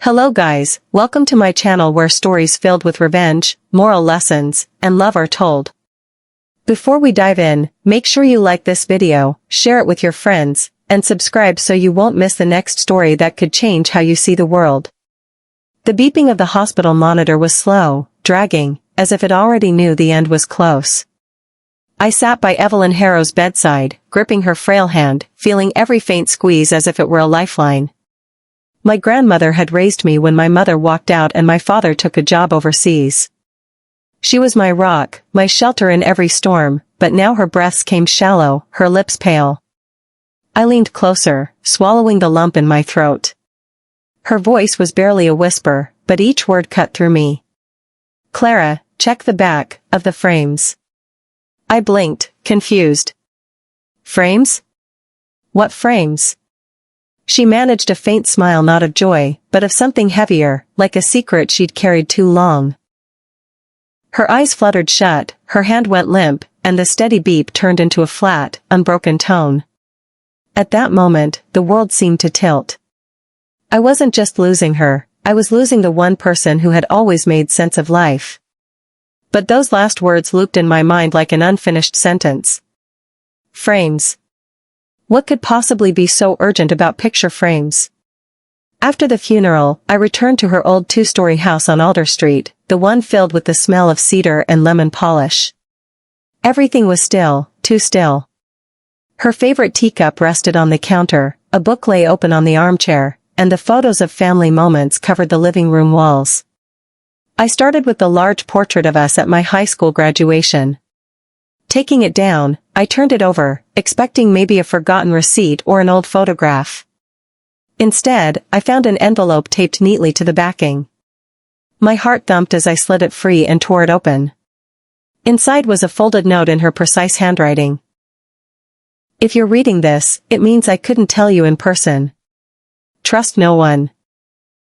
Hello guys, welcome to my channel where stories filled with revenge, moral lessons, and love are told. Before we dive in, make sure you like this video, share it with your friends, and subscribe so you won't miss the next story that could change how you see the world. The beeping of the hospital monitor was slow, dragging, as if it already knew the end was close. I sat by Evelyn Harrow's bedside, gripping her frail hand, feeling every faint squeeze as if it were a lifeline. My grandmother had raised me when my mother walked out and my father took a job overseas. She was my rock, my shelter in every storm, but now her breaths came shallow, her lips pale. I leaned closer, swallowing the lump in my throat. Her voice was barely a whisper, but each word cut through me. "Clara, check the back of the frames." I blinked, confused. "Frames? What frames?" She managed a faint smile, not of joy, but of something heavier, like a secret she'd carried too long. Her eyes fluttered shut, her hand went limp, and the steady beep turned into a flat, unbroken tone. At that moment, the world seemed to tilt. I wasn't just losing her, I was losing the one person who had always made sense of life. But those last words looped in my mind like an unfinished sentence. Frames. What could possibly be so urgent about picture frames? After the funeral, I returned to her old two-story house on Alder Street, the one filled with the smell of cedar and lemon polish. Everything was still, too still. Her favorite teacup rested on the counter, a book lay open on the armchair, and the photos of family moments covered the living room walls. I started with the large portrait of us at my high school graduation. Taking it down, I turned it over, expecting maybe a forgotten receipt or an old photograph. Instead, I found an envelope taped neatly to the backing. My heart thumped as I slid it free and tore it open. Inside was a folded note in her precise handwriting. "If you're reading this, it means I couldn't tell you in person. Trust no one.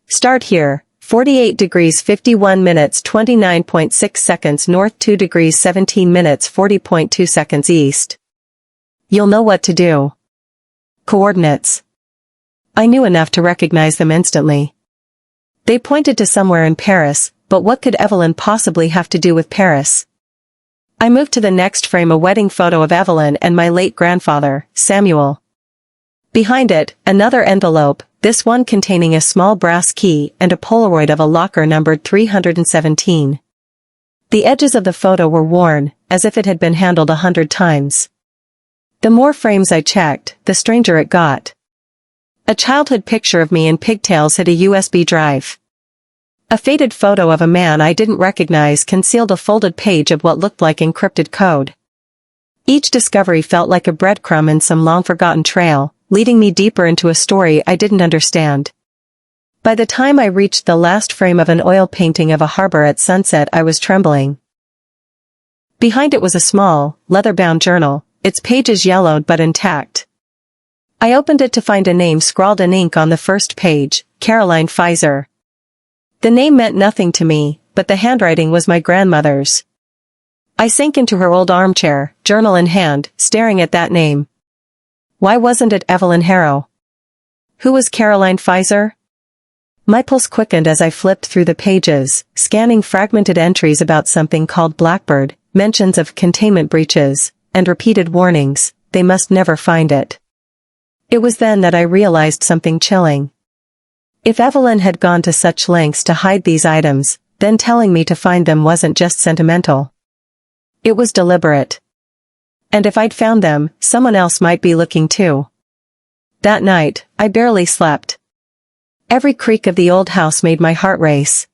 Start here. 48 degrees 51 minutes 29.6 seconds north, 2 degrees 17 minutes 40.2 seconds east. You'll know what to do." Coordinates. I knew enough to recognize them instantly. They pointed to somewhere in Paris, but what could Evelyn possibly have to do with Paris? I moved to the next frame, a wedding photo of Evelyn and my late grandfather, Samuel. Behind it, another envelope, this one containing a small brass key and a Polaroid of a locker numbered 317. The edges of the photo were worn, as if it had been handled 100 times. The more frames I checked, the stranger it got. A childhood picture of me in pigtails hid a USB drive. A faded photo of a man I didn't recognize concealed a folded page of what looked like encrypted code. Each discovery felt like a breadcrumb in some long-forgotten trail, leading me deeper into a story I didn't understand. By the time I reached the last frame of an oil painting of a harbor at sunset, I was trembling. Behind it was a small, leather-bound journal, its pages yellowed but intact. I opened it to find a name scrawled in ink on the first page, Caroline Pfizer. The name meant nothing to me, but the handwriting was my grandmother's. I sank into her old armchair, journal in hand, staring at that name. Why wasn't it Evelyn Harrow? Who was Caroline Pfizer? My pulse quickened as I flipped through the pages, scanning fragmented entries about something called Blackbird, mentions of containment breaches, and repeated warnings, they must never find it. It was then that I realized something chilling. If Evelyn had gone to such lengths to hide these items, then telling me to find them wasn't just sentimental. It was deliberate. And if I'd found them, someone else might be looking too. That night, I barely slept. Every creak of the old house made my heart race.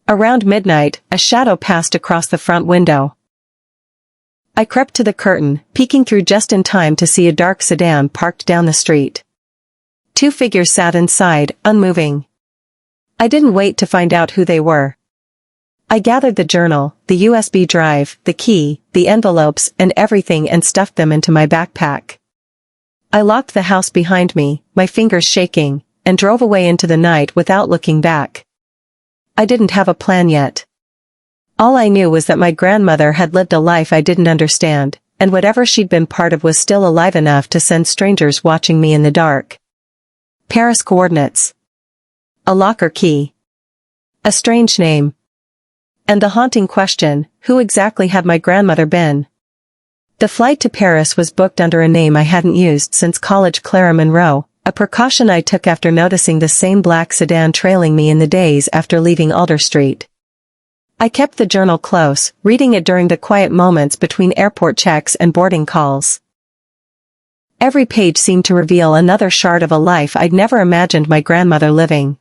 Around midnight, a shadow passed across the front window. I crept to the curtain, peeking through just in time to see a dark sedan parked down the street. Two figures sat inside, unmoving. I didn't wait to find out who they were. I gathered the journal, the USB drive, the key, the envelopes, and everything and stuffed them into my backpack. I locked the house behind me, my fingers shaking, and drove away into the night without looking back. I didn't have a plan yet. All I knew was that my grandmother had lived a life I didn't understand, and whatever she'd been part of was still alive enough to send strangers watching me in the dark. Paris coordinates. a locker key. A strange name. And the haunting question, who exactly had my grandmother been? The flight to Paris was booked under a name I hadn't used since college, Clara Monroe, a precaution I took after noticing the same black sedan trailing me in the days after leaving Alder Street. I kept the journal close, reading it during the quiet moments between airport checks and boarding calls. Every page seemed to reveal another shard of a life I'd never imagined my grandmother living.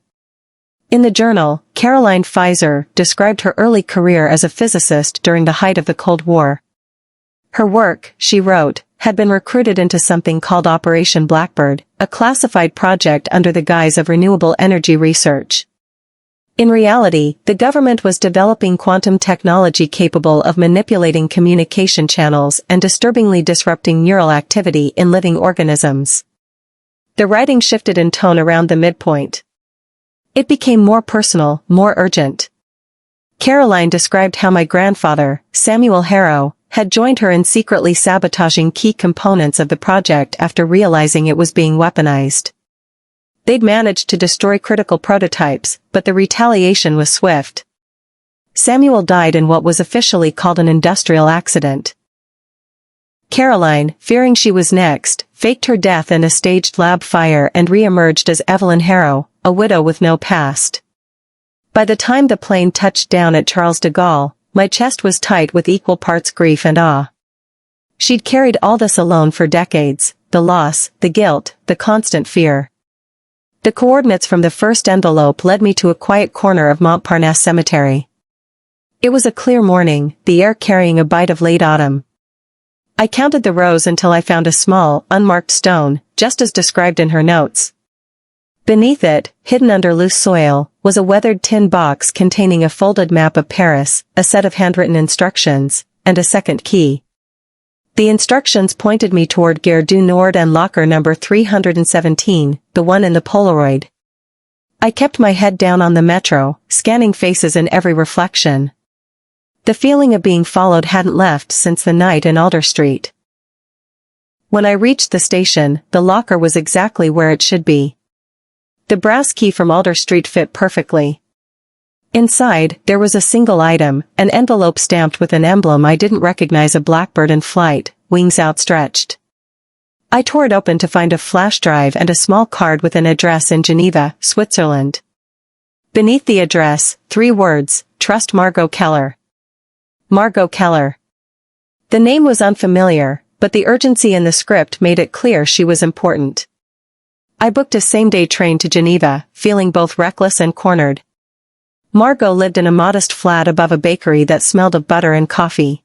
In the journal, Caroline Pfizer described her early career as a physicist during the height of the Cold War. Her work, she wrote, had been recruited into something called Operation Blackbird, a classified project under the guise of renewable energy research. In reality, the government was developing quantum technology capable of manipulating communication channels and disturbingly disrupting neural activity in living organisms. The writing shifted in tone around the midpoint. It became more personal, more urgent. Caroline described how my grandfather, Samuel Harrow, had joined her in secretly sabotaging key components of the project after realizing it was being weaponized. They'd managed to destroy critical prototypes, but the retaliation was swift. Samuel died in what was officially called an industrial accident. Caroline, fearing she was next, faked her death in a staged lab fire and re-emerged as Evelyn Harrow, a widow with no past. By the time the plane touched down at Charles de Gaulle, my chest was tight with equal parts grief and awe. She'd carried all this alone for decades, the loss, the guilt, the constant fear. The coordinates from the first envelope led me to a quiet corner of Montparnasse Cemetery. It was a clear morning, the air carrying a bite of late autumn. I counted the rows until I found a small, unmarked stone, just as described in her notes. Beneath it, hidden under loose soil, was a weathered tin box containing a folded map of Paris, a set of handwritten instructions, and a second key. The instructions pointed me toward Gare du Nord and locker number 317, the one in the Polaroid. I kept my head down on the metro, scanning faces in every reflection. The feeling of being followed hadn't left since the night in Alder Street. When I reached the station, the locker was exactly where it should be. The brass key from Alder Street fit perfectly. Inside, there was a single item, an envelope stamped with an emblem I didn't recognize, a blackbird in flight, wings outstretched. I tore it open to find a flash drive and a small card with an address in Geneva, Switzerland. Beneath the address, 3 words, "Trust Margot Keller." Margot Keller. The name was unfamiliar, but the urgency in the script made it clear she was important. I booked a same-day train to Geneva, feeling both reckless and cornered. Margot lived in a modest flat above a bakery that smelled of butter and coffee.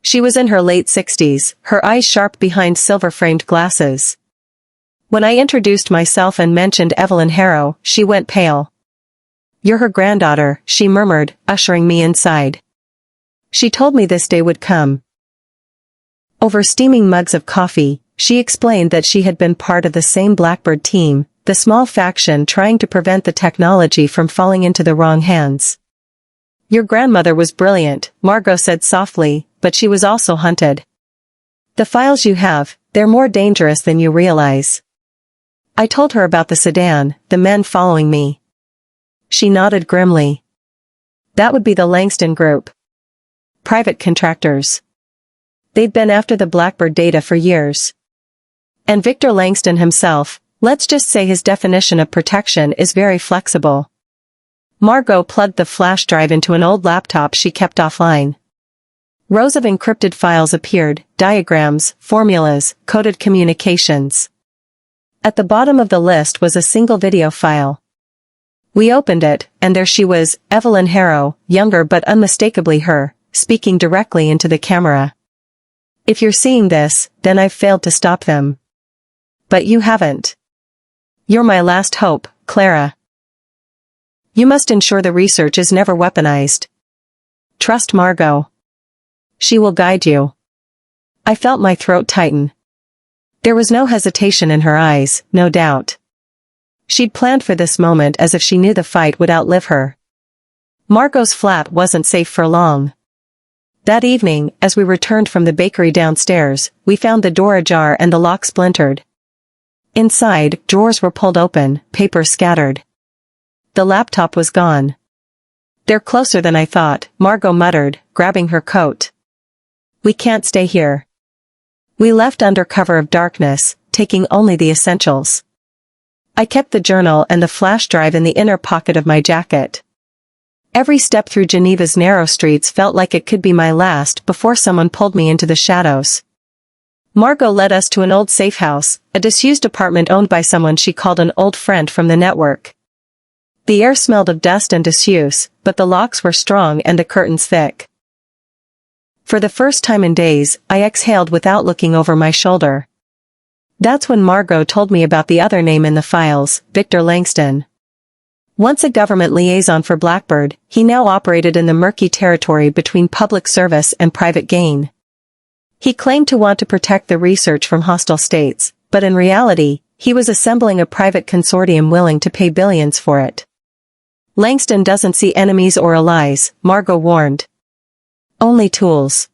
She was in her late 60s, her eyes sharp behind silver-framed glasses. When I introduced myself and mentioned Evelyn Harrow, she went pale. "You're her granddaughter," she murmured, ushering me inside. She told me this day would come. Over steaming mugs of coffee, she explained that she had been part of the same Blackbird team, the small faction trying to prevent the technology from falling into the wrong hands. "Your grandmother was brilliant," Margot said softly, "but she was also hunted. The files you have, they're more dangerous than you realize." I told her about the sedan, the men following me. She nodded grimly. "That would be the Langston Group. Private contractors. They'd been after the Blackbird data for years. And Victor Langston himself, let's just say his definition of protection is very flexible." Margot plugged the flash drive into an old laptop she kept offline. Rows of encrypted files appeared, diagrams, formulas, coded communications. At the bottom of the list was a single video file. We opened it, and there she was, Evelyn Harrow, younger but unmistakably her, speaking directly into the camera. "If you're seeing this, then I've failed to stop them. But you haven't. You're my last hope, Clara. You must ensure the research is never weaponized. Trust Margot. She will guide you." I felt my throat tighten. There was no hesitation in her eyes, no doubt. She'd planned for this moment as if she knew the fight would outlive her. Margot's flat wasn't safe for long. That evening, as we returned from the bakery downstairs, we found the door ajar and the lock splintered. Inside, drawers were pulled open, papers scattered. the laptop was gone. "They're closer than I thought," Margot muttered, grabbing her coat. "We can't stay here." We left under cover of darkness, taking only the essentials. I kept the journal and the flash drive in the inner pocket of my jacket. Every step through Geneva's narrow streets felt like it could be my last before someone pulled me into the shadows. Margot led us to an old safe house, a disused apartment owned by someone she called an old friend from the network. The air smelled of dust and disuse, but the locks were strong and the curtains thick. For the first time in days, I exhaled without looking over my shoulder. That's when Margot told me about the other name in the files, Victor Langston. Once a government liaison for Blackbird, he now operated in the murky territory between public service and private gain. He claimed to want to protect the research from hostile states, but in reality, he was assembling a private consortium willing to pay billions for it. "Langston doesn't see enemies or allies," Margot warned. "Only tools."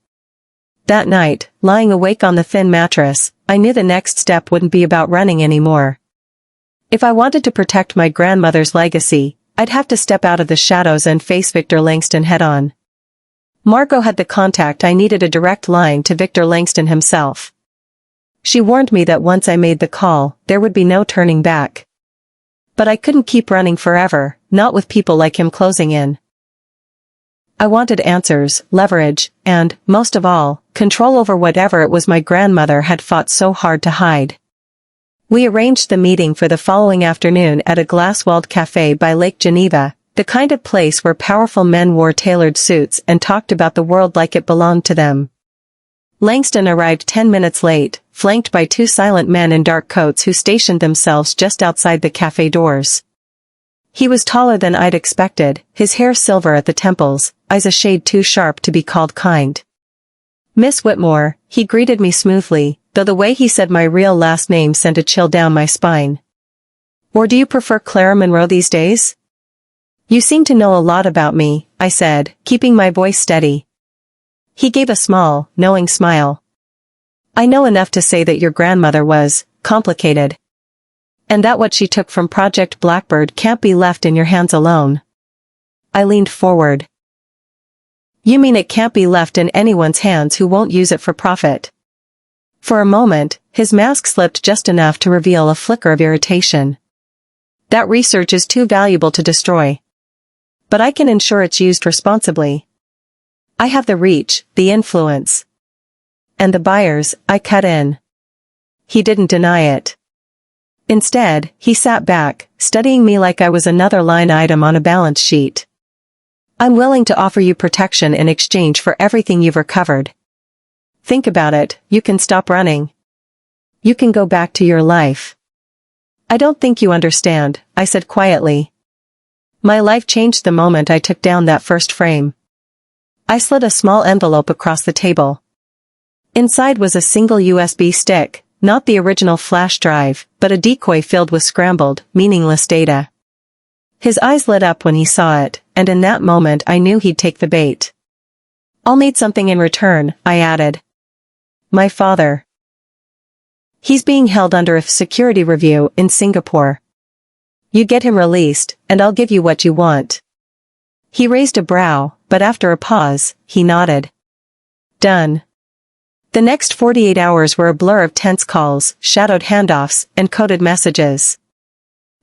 That night, lying awake on the thin mattress, I knew the next step wouldn't be about running anymore. If I wanted to protect my grandmother's legacy, I'd have to step out of the shadows and face Victor Langston head-on. Margot had the contact I needed, a direct line to Victor Langston himself. She warned me that once I made the call, there would be no turning back. But I couldn't keep running forever, not with people like him closing in. I wanted answers, leverage, and, most of all, control over whatever it was my grandmother had fought so hard to hide. We arranged the meeting for the following afternoon at a glass-walled cafe by Lake Geneva, the kind of place where powerful men wore tailored suits and talked about the world like it belonged to them. Langston arrived 10 minutes late, flanked by two silent men in dark coats who stationed themselves just outside the cafe doors. He was taller than I'd expected, his hair silver at the temples, eyes a shade too sharp to be called kind. "Miss Whitmore," he greeted me smoothly, though the way he said my real last name sent a chill down my spine. "Or do you prefer Clara Monroe these days?" "You seem to know a lot about me," I said, keeping my voice steady. He gave a small, knowing smile. "I know enough to say that your grandmother was complicated. And that what she took from Project Blackbird can't be left in your hands alone." I leaned forward. "You mean it can't be left in anyone's hands who won't use it for profit?" For a moment, his mask slipped just enough to reveal a flicker of irritation. "That research is too valuable to destroy. But I can ensure it's used responsibly. I have the reach, the influence. And the buyers," I cut in. He didn't deny it. Instead, he sat back, studying me like I was another line item on a balance sheet. "I'm willing to offer you protection in exchange for everything you've recovered. Think about it, you can stop running. You can go back to your life." "I don't think you understand," I said quietly. My life changed the moment I took down that first frame. I slid a small envelope across the table. Inside was a single USB stick, not the original flash drive, but a decoy filled with scrambled, meaningless data. His eyes lit up when he saw it, and in that moment I knew he'd take the bait. "I'll need something in return," I added. "My father. He's being held under a security review in Singapore. You get him released, and I'll give you what you want." He raised a brow, but after a pause, he nodded. "Done." The next 48 hours were a blur of tense calls, shadowed handoffs, and coded messages.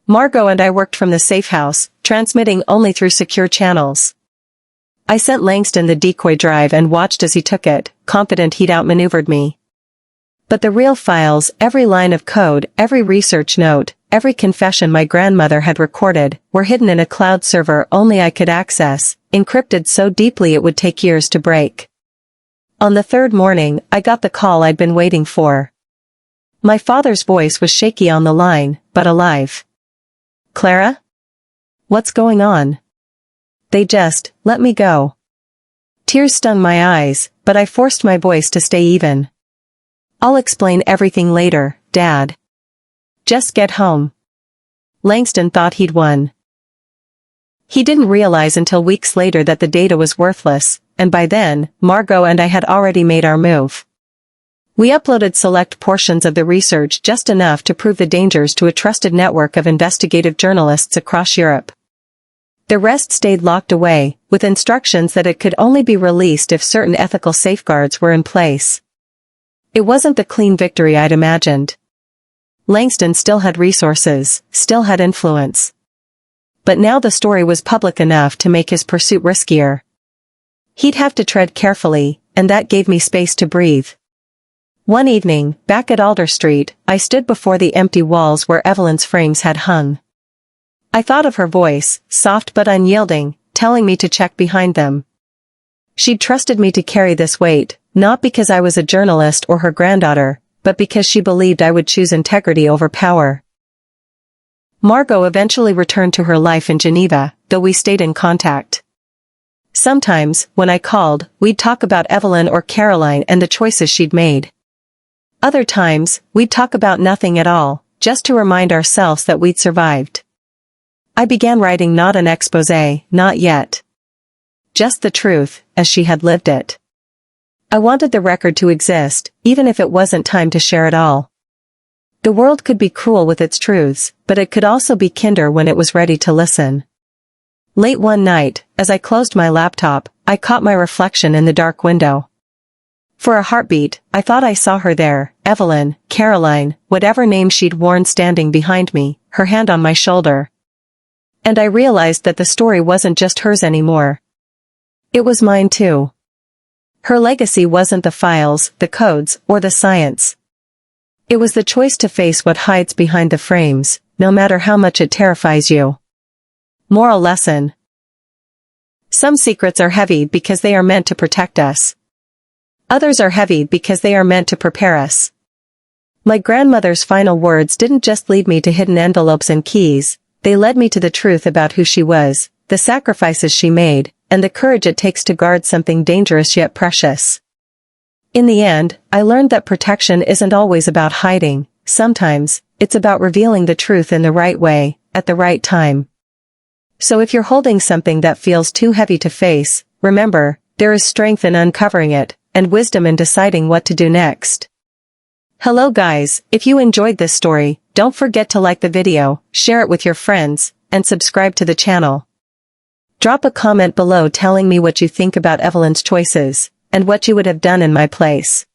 Margot and I worked from the safe house, transmitting only through secure channels. I sent Langston the decoy drive and watched as he took it, confident he'd outmaneuvered me. But the real files, every line of code, every research note, every confession my grandmother had recorded, were hidden in a cloud server only I could access, encrypted so deeply it would take years to break. On the third morning, I got the call I'd been waiting for. My father's voice was shaky on the line, but alive. "Clara? What's going on?" "They just let me go." Tears stung my eyes, but I forced my voice to stay even. "I'll explain everything later, Dad. Just get home." Langston thought he'd won. He didn't realize until weeks later that the data was worthless, and by then, Margot and I had already made our move. We uploaded select portions of the research, just enough to prove the dangers to a trusted network of investigative journalists across Europe. The rest stayed locked away, with instructions that it could only be released if certain ethical safeguards were in place. It wasn't the clean victory I'd imagined. Langston still had resources, still had influence. But now the story was public enough to make his pursuit riskier. He'd have to tread carefully, and that gave me space to breathe. One evening, back at Alder Street, I stood before the empty walls where Evelyn's frames had hung. I thought of her voice, soft but unyielding, telling me to check behind them. She'd trusted me to carry this weight, not because I was a journalist or her granddaughter, but because she believed I would choose integrity over power. Margot eventually returned to her life in Geneva, though we stayed in contact. Sometimes, when I called, we'd talk about Evelyn or Caroline and the choices she'd made. Other times, we'd talk about nothing at all, just to remind ourselves that we'd survived. I began writing not an exposé, not yet. Just the truth, as she had lived it. I wanted the record to exist, even if it wasn't time to share it all. The world could be cruel with its truths, but it could also be kinder when it was ready to listen. Late one night, as I closed my laptop, I caught my reflection in the dark window. For a heartbeat, I thought I saw her there, Evelyn, Caroline, whatever name she'd worn standing behind me, her hand on my shoulder. And I realized that the story wasn't just hers anymore. It was mine too. Her legacy wasn't the files, the codes, or the science. It was the choice to face what hides behind the frames, no matter how much it terrifies you. Moral lesson. Some secrets are heavy because they are meant to protect us. Others are heavy because they are meant to prepare us. My grandmother's final words didn't just lead me to hidden envelopes and keys, they led me to the truth about who she was, the sacrifices she made, and the courage it takes to guard something dangerous yet precious. In the end, I learned that protection isn't always about hiding, sometimes, it's about revealing the truth in the right way, at the right time. So if you're holding something that feels too heavy to face, remember, there is strength in uncovering it, and wisdom in deciding what to do next. Hello guys, if you enjoyed this story, don't forget to like the video, share it with your friends, and subscribe to the channel. Drop a comment below telling me what you think about Evelyn's choices, and what you would have done in my place.